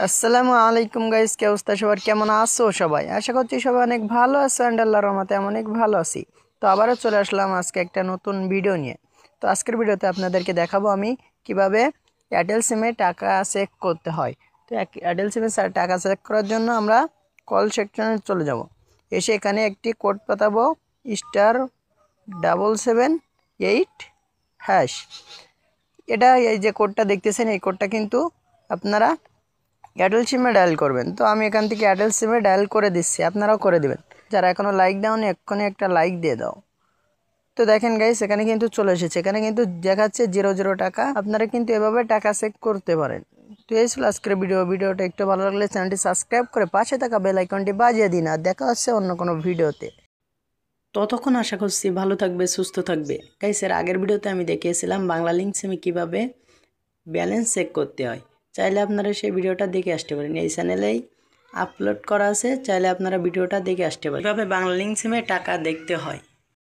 আসসালামু আলাইকুম গাইস, কি অবস্থা সবার? কেমন আছো সবাই? আশা করছি সবাই অনেক ভালো আছো এন্ড আল্লাহর রহমতে আমি অনেক ভালো আছি। তো আবারও চলে আসলাম আজকে একটা নতুন ভিডিও নিয়ে। তো আজকের ভিডিওতে আপনাদেরকে দেখাবো আমি কিভাবে এয়ারটেল সিমে টাকা চেক করতে হয়। তো এয়ারটেল সিমে টাকা চেক করার জন্য আমরা কল সেকশনে চলে যাব। এসে এখানে একটি কোড পাঠাবো, *778#। এটা এই যে কোডটা দেখতেছেন, এই কোডটা কিন্তু আপনারা এয়ারটেল সিমে ডায়াল করবেন। তো আমি এখান থেকে এয়ারটেল সিমে ডায়াল করে দিচ্ছি, আপনারাও করে দিবেন। যারা এখনও লাইক দাওনি এক্ষুনি একটা লাইক দিয়ে দাও। তো দেখেন গাইস, এখানে কিন্তু চলে এসেছে, এখানে কিন্তু দেখাচ্ছে 0 টাকা। আপনারা কিন্তু এভাবে টাকা চেক করতে পারেন। তো এই ছিল আজকের ভিডিওটা একটু ভালো লাগলে চ্যানেলটি সাবস্ক্রাইব করে পাশে থাকা বেল আইকনটি বাজিয়ে দিন। আর দেখা হচ্ছে অন্য কোনো ভিডিওতে। ততক্ষণ আশা করছি ভালো থাকবে, সুস্থ থাকবে। গাইস, এর আগের ভিডিওতে আমি দেখিয়েছিলাম বাংলা লিঙ্ক সিমে কীভাবে ব্যালেন্স চেক করতে হয়। চাইলে আপনারা সেই ভিডিওটা দেখে আসতে পারেন, এই চ্যানেলেই আপলোড করা আছে। চাইলে আপনারা ভিডিওটা দেখে আসতে পারেন, কীভাবে বাংলা লিঙ্ক সিমে টাকা দেখতে হয়।